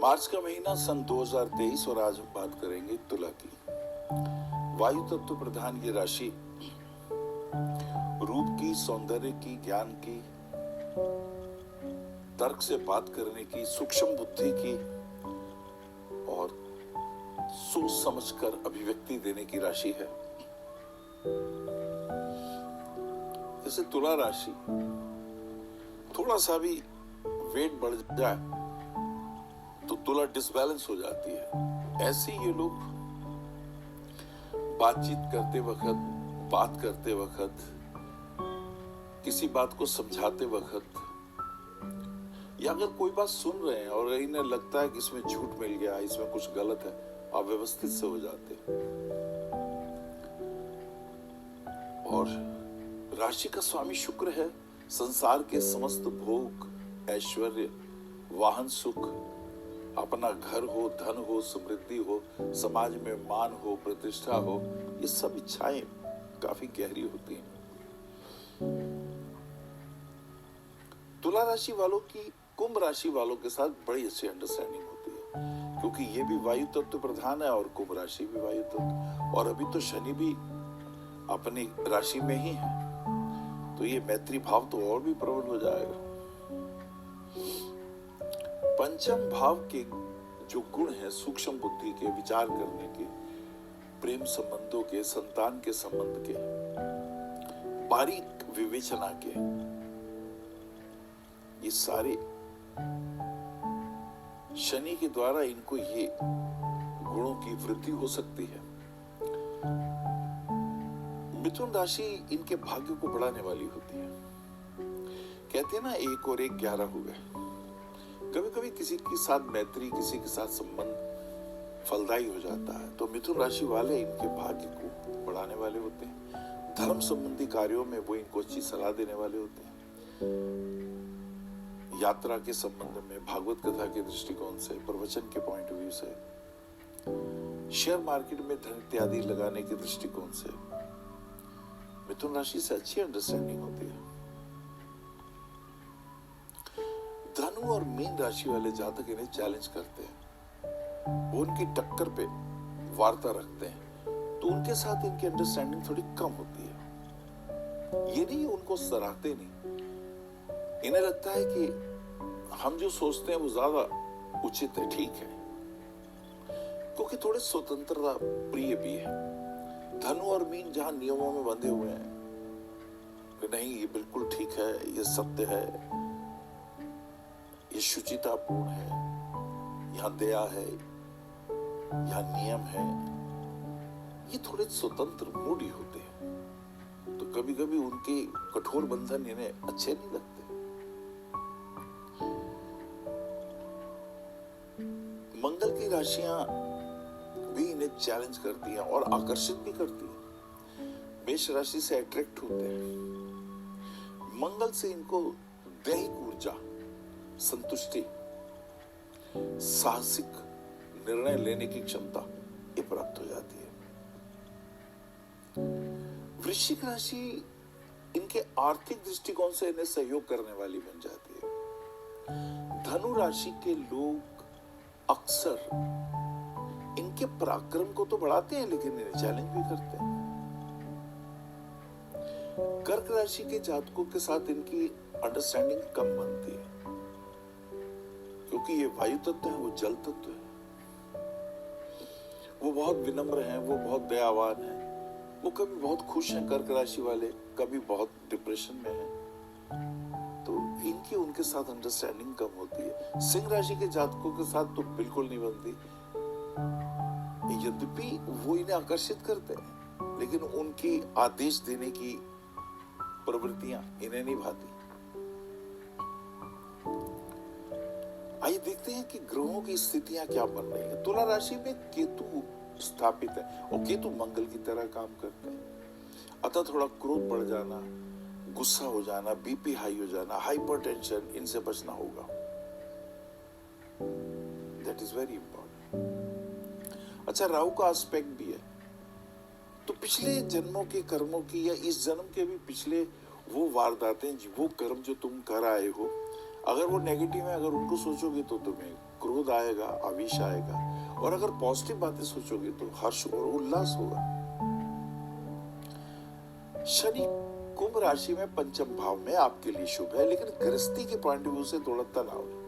मार्च का महीना सन 2023 और आज हम बात करेंगे तुला की। वायु तत्व प्रधान ये राशि रूप की, सौंदर्य की, ज्ञान की, तर्क से बात करने की, सूक्ष्म बुद्धि की और सोच समझकर अभिव्यक्ति देने की राशि है। जैसे तुला राशि थोड़ा सा भी वेट बढ़ जाए तो तुला डिसबैलेंस हो जाती है। ऐसे ये लोग बातचीत करते वक्त, बात करते वक्त, किसी बात को समझाते वक्त या अगर कोई बात सुन रहे हैं और इन्हें लगता है कि इसमें झूठ मिल गया, इसमें कुछ गलत है, अव्यवस्थित से हो जाते हैं। और राशि का स्वामी शुक्र है। संसार के समस्त भोग, ऐश्वर्य, वाहन सुख, अपना घर हो, धन हो, समृद्धि हो, समाज में मान हो, प्रतिष्ठा हो, ये सब इच्छाएं काफी गहरी होती हैं। तुला राशि वालों की कुंभ राशि वालों के साथ बड़ी अच्छी अंडरस्टैंडिंग होती है, क्योंकि ये भी वायु तत्व प्रधान है और कुंभ राशि भी वायु तत्व, और अभी तो शनि भी अपनी राशि में ही है, तो ये मैत्री भाव तो और भी प्रबल हो जाएगा। पंचम भाव के जो गुण हैं, सूक्ष्म बुद्धि के, विचार करने के, प्रेम संबंधों के, संतान के संबंध के, बारीक विवेचना के, ये सारे शनि के द्वारा इनको ये गुणों की वृद्धि हो सकती है। मिथुन राशि इनके भाग्य को बढ़ाने वाली होती है। कहते हैं ना, 1 और 1 11 हो गए। कभी कभी किसी के साथ मैत्री, किसी के साथ संबंध फलदायी हो जाता है, तो मिथुन राशि वाले इनके भाग्य को बढ़ाने वाले होते हैं। धर्म संबंधी कार्यों में वो इनको अच्छी सलाह देने वाले होते हैं। यात्रा के संबंध में, भागवत कथा के दृष्टिकोण से, प्रवचन के पॉइंट ऑफ व्यू से, शेयर मार्केट में धन इत्यादि लगाने के दृष्टिकोण से मिथुन राशि से अच्छी अंडरस्टैंडिंग होती है। धनु और मीन राशि वाले जातक इन्हें चैलेंज करते हैं, वो उनकी टक्कर पे वार्ता रखते हैं, तो उनके साथ इनकी अंडरस्टैंडिंग थोड़ी कम होती है। ये नहीं उनको सराहते नहीं, इन्हें लगता है कि हम जो सोचते हैं वो ज्यादा उचित है, ठीक है, क्योंकि थोड़े स्वतंत्रता प्रिय भी है। धनु और मीन जहां नियमों में बंधे हुए हैं कि नहीं ये बिल्कुल ठीक है, ये सत्य है, ये शुचितापूर्ण है, यहाँ दया है, यहाँ नियम है, ये थोड़े स्वतंत्र मूडी होते हैं, तो कभी कभी उनके कठोर बंधन इन्हें अच्छे नहीं लगते। मंगल की राशियां भी इन्हें चैलेंज करती हैं और आकर्षित भी करती हैं। मेष राशि से अट्रैक्ट होते हैं। मंगल से इनको दैहिक ऊर्जा, संतुष्टि, साहसिक निर्णय लेने की क्षमता ये प्राप्त हो जाती है। वृश्चिक राशि इनके आर्थिक दृष्टिकोण से इन्हें सहयोग करने वाली बन जाती है। धनु राशि के लोग अक्सर इनके पराक्रम को तो बढ़ाते हैं, लेकिन इन्हें चैलेंज भी करते हैं। कर्क राशि के जातकों के साथ इनकी अंडरस्टैंडिंग कम बनती है, क्योंकि ये वायु तत्व है, वो जल तत्व है। वो बहुत विनम्र हैं, वो बहुत दयावान हैं, वो कभी बहुत खुश हैं कर्क राशि वाले, कभी बहुत डिप्रेशन में हैं, तो इनकी उनके साथ अंडरस्टैंडिंग कम होती है। सिंह राशि के जातकों के साथ तो बिल्कुल नहीं बनती, यद्यपि वो इन्हें आकर्षित करते हैं, लेकिन उनकी आदेश देने की प्रवृत्तियां इन्हें नहीं भाती। आइए देखते हैं कि ग्रहों की स्थितियां क्या बन रही हैं। तुला राशि में केतु स्थापित है और केतु मंगल की तरह काम करते हैं, अतः थोड़ा क्रोध बढ़ जाना, गुस्सा हो जाना, बीपी हाई हो जाना, हाइपरटेंशन, इनसे बचना होगा। That is very important. अच्छा, राहु का एस्पेक्ट भी है, तो पिछले जन्मों के कर्मों की या इस जन्म के भी पिछले वो वारदातें, वो कर्म जो तुम कर आए हो, अगर वो नेगेटिव है, अगर उनको सोचोगे तो तुम्हें क्रोध आएगा, आवेश आएगा, और अगर पॉजिटिव बातें सोचोगे तो हर्ष और उल्लास होगा। शनि कुंभ राशि में पंचम भाव में आपके लिए शुभ है, लेकिन गृहस्थी के पॉइंट ऑफ व्यू से थोड़ा तनाव है,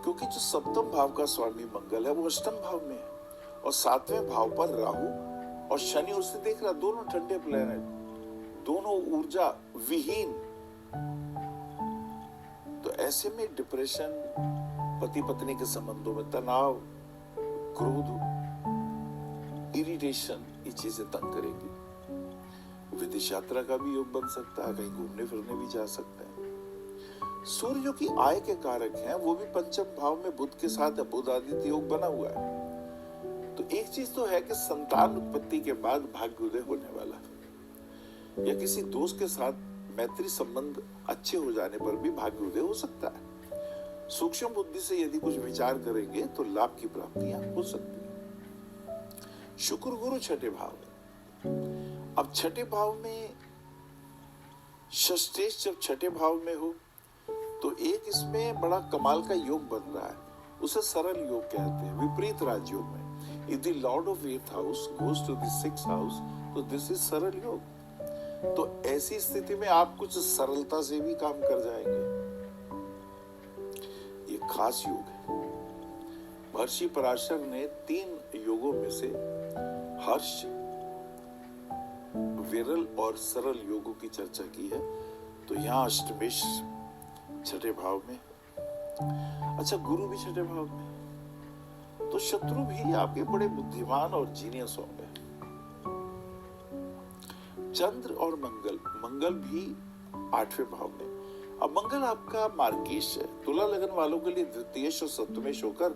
क्योंकि जो सप्तम भाव का स्वामी मंगल है वो अष्टम भाव में है, और सातवें भाव पर राहु और शनि उसे देख रहा, दोनों ठंडे प्लेनेट, दोनों ऊर्जा विहीन। तो ऐसे में डिप्रेशन, पति पत्नी के संबंधों में तनाव, क्रोध, इरिटेशन, ये चीजें तंग करेंगी। विदेश यात्रा का भी योग बन सकता है, कहीं घूमने फिरने भी जा सकते हैं। सूर्य जो कि आय के कारक हैं, वो भी पंचम भाव में बुध के साथ बुध आदित्य योग बना हुआ है। तो एक चीज तो है कि संतान उत्पत्ति के बाद भाग्योदय होने वाला है, या किसी दोस्त के साथ मैत्री संबंध अच्छे हो जाने पर भी भाग्योदय हो सकता है। सूक्ष्म बुद्धि से यदि कुछ विचार करेंगे तो लाभ की प्राप्तियां हो सकती है। शुक्र गुरु छठे भाव में, अब छठे भाव में षष्ठेश जब छठे भाव में हो तो एक इसमें बड़ा कमाल का योग बन रहा है, उसे सरल योग कहते हैं, विपरीत राजयोग में। If the Lord of 8th house goes to the 6th house, तो this is सरल योग। तो ऐसी स्थिति में आप कुछ सरलता से भी काम कर जाएंगे। ये खास योग है। महर्षि पराशर ने 3 योगों में से हर्ष, विरल और सरल योगों की चर्चा की है। तो यहाँ अष्टमेश छठे भाव में, अच्छा गुरु भी छठे भाव में, तो शत्रु भी आपके बड़े बुद्धिमान और जीनियस होंगे। चंद्र और मंगल भी 8वें भाव में। अब मंगल आपका मार्गीश है, तुला लगन वालों के लिए द्वितीयेश और सप्तमेश होकर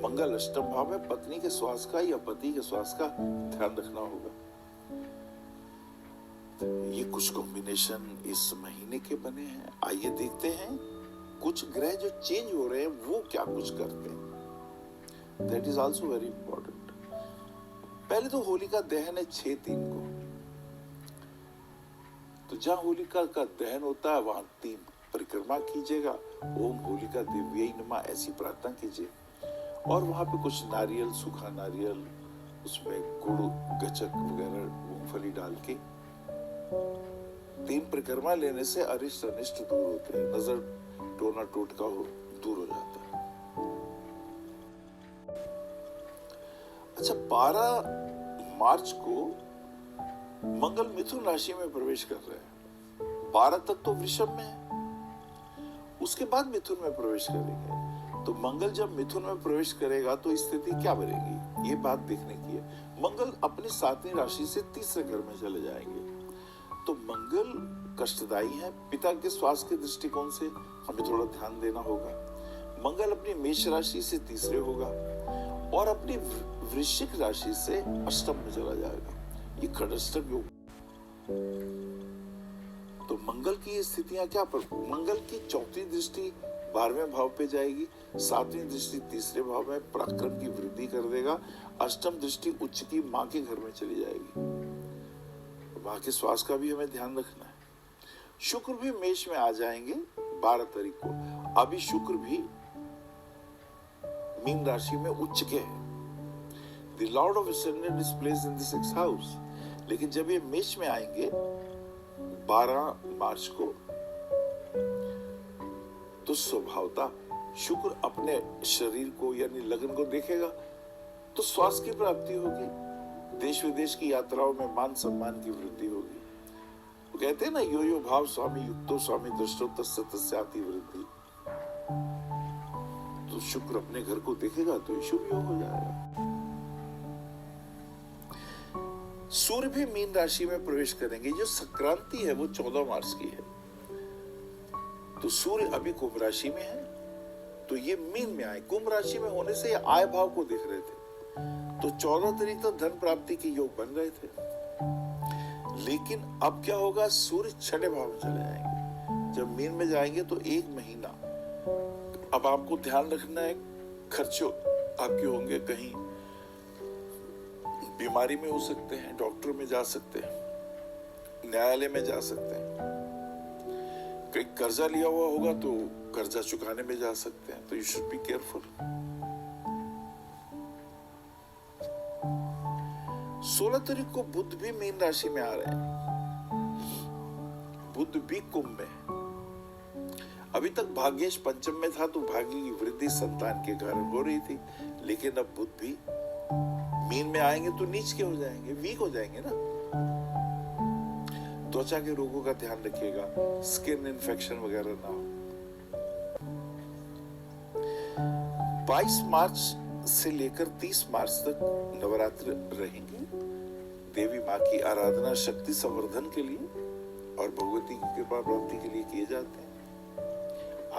मंगल अष्टम भाव में पत्नी के स्वास्थ्य का या पति के स्वास्थ्य का ध्यान रखना होगा। ये कुछ कॉम्बिनेशन इस महीने के बने हैं। आइए देखते हैं कुछ ग्रह जो चेंज हो रहे हैं वो क्या कुछ करते हैं। That is also very important. पहले तो होलिका दहन है 6/3 को। तो जहां होलिका का दहन होता है वहां 3 परिक्रमा कीजिएगा, ओम होलिका दिव्यै नमः ऐसी प्रार्थना कीजिए, और वहां पे कुछ नारियल, सूखा नारियल, उसमें गुड़, गचक वगैरह मूंगफली डाल के 3 परिक्रमा लेने से अरिष्ट अनिष्ट दूर होते हैं, नजर टोना टोटका दूर हो जाता है। अच्छा, 12 मार्च को मंगल मिथुन राशि में प्रवेश कर रहे हैं। 12 तक तो वृषभ में है, उसके बाद मिथुन में प्रवेश करेंगे। तो मंगल जब मिथुन में प्रवेश करेगा तो स्थिति क्या बनेगी, ये बात देखने की है। मंगल अपनी 7वीं राशि से तीसरे घर में चले जाएंगे। तो मंगल कष्टदायी है, पिता के स्वास्थ्य के दृष्टिकोण से हमें थोड़ा ध्यान देना होगा। मंगल अपनी मेष राशि से तीसरे होगा और अपनी वृश्चिक राशि से अष्टम में चला जाएगा। ये खडष्टक योग। तो मंगल की स्थितियां क्या पर, मंगल की 4थी दृष्टि 12वें भाव पे जाएगी, 7वीं दृष्टि तीसरे भाव में पराक्रम की वृद्धि कर देगा, अष्टम दृष्टि उच्च की मां के घर में चली जाएगी। मां के स्वास्थ्य का भी हमें ध्यान रखना है। शुक्र भी मेष में आ जाएंगे 12 तारीख को। अभी शुक्र भी मीन राशि में उच्च के है। The Lord of Ascendant is placed in the 6th house. लेकिन जब ये मेष में आएंगे 12 मार्च को, तो स्वभावता शुक्र अपने शरीर को यानी लगन को देखेगा, तो स्वास्थ्य की प्राप्ति होगी, देश विदेश की यात्राओं में मान सम्मान की वृद्धि होगी। वो कहते हैं ना, यो यो भाव स्वामी युक्तो स्वामी दृष्टो तस्य तस्याति वृद्धि। तो शुक्र अपने घर को देखेगा तो शुभ योग हो जाएगा। सूर्य भी मीन राशि में प्रवेश करेंगे। जो संक्रांति है वो 14 मार्च की है। तो सूर्य अभी कुंभ राशि में है, तो ये मीन में आए। कुंभ राशि में होने से आय भाव को देख रहे थे, तो 14 तारीख तक धन प्राप्ति के योग बन रहे थे। लेकिन अब क्या होगा, सूर्य छठे भाव में चले जाएंगे। जब मीन में जाएंगे तो 1 महीना अब आपको ध्यान रखना है। खर्चों आपके होंगे, कहीं बीमारी में हो सकते हैं, डॉक्टर में जा सकते हैं, न्यायालय में जा सकते हैं, कहीं कर्जा लिया हुआ होगा तो कर्जा चुकाने में जा सकते हैं। तो यू शुड बी केयरफुल। 16 तारीख को बुध भी मीन राशि में आ रहे हैं, बुध भी कुंभ में। अभी तक भाग्येश पंचम में था तो भाग्य की वृद्धि संतान के कारण हो रही थी, लेकिन अब बुध भी मीन में आएंगे तो नीच के हो जाएंगे, वीक हो जाएंगे ना। त्वचा के रोगों का ध्यान रखिएगा, स्किन इन्फेक्शन वगैरह ना हो। 22 मार्च से लेकर 30 मार्च तक नवरात्र रहेंगे। देवी माँ की आराधना शक्ति संवर्धन के लिए और भगवती की कृपा प्राप्ति के लिए किए जाते हैं।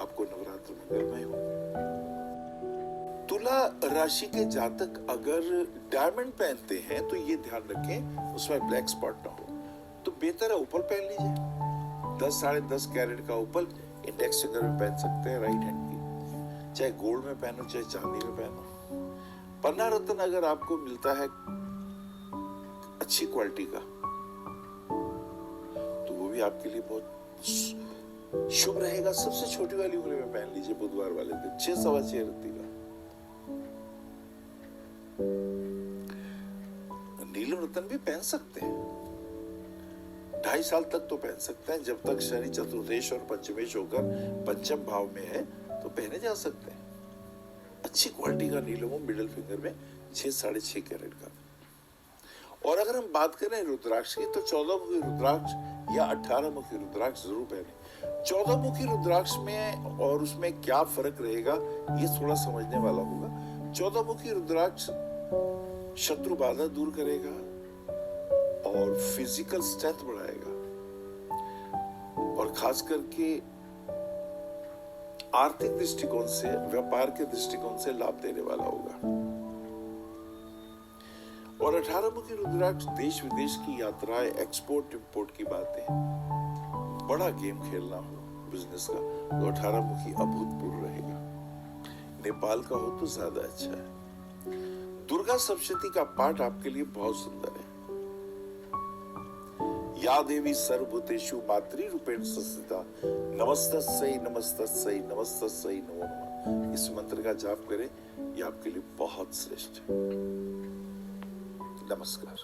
आपको नवरात्र मंगलमय हो। तुला राशि के जातक अगर डायमंड पहनते हैं तो ये ध्यान रखें उसमें ब्लैक स्पॉट ना हो, तो बेहतर है उपल पहन लीजिए। 10 साढ़े 10 कैरेट का उपल इंडेक्स फिंगर में पहन सकते हैं, राइट हैंड की, चाहे गोल्ड में पहनो चाहे चांदी में पहनो। पन्ना रत्न अगर आपको मिलता है अच्छी क्वालिटी का तो वो भी आपके लिए बहुत शुभ रहेगा। सबसे छोटी वाली उंगली में पहन लीजिए बुधवार वाले दिन, 6 सवा 6 रत्ती का। नीलम रत्न भी पहन सकते हैं, 2.5 साल तक तो पहन सकते हैं, जब तक शनि चतुर्देश और पंचमेश होकर पंचम भाव में है तो पहने जा सकते हैं। अच्छी क्वालिटी का नीलम हो, मिडिल फिंगर में 6 साढ़े 6 कैरेट का। और अगर हम बात करें रुद्राक्ष की तो 14 मुखी रुद्राक्ष या 18 मुखी रुद्राक्ष जरूर पहने। 14 मुखी रुद्राक्ष में और उसमें क्या फर्क रहेगा ये थोड़ा समझने वाला होगा। 14 मुखी रुद्राक्ष शत्रु बाधा दूर करेगा और फिजिकल स्ट्रेंथ बढ़ाएगा और खास करके आर्थिक दृष्टिकोण से, व्यापार के दृष्टिकोण से लाभ देने वाला होगा। और 18 मुखी रुद्राक्ष देश विदेश की यात्राएं, एक्सपोर्ट इंपोर्ट की बातें, बड़ा गेम खेलना हो बिजनेस का तो 18 मुखी अभूतपूर्व रहेगा। नेपाल का हो तो ज्यादा अच्छा है। दुर्गा सप्तशती का पाठ आपके लिए बहुत सुंदर है। या देवी सर्वभूतेषु मातृरूपेण संस्थिता नमस्तस्यै नमस्तस्यै नमस्तस्यै नमो नमः। इस मंत्र का जाप करें, यह आपके लिए बहुत श्रेष्ठ है। नमस्कार।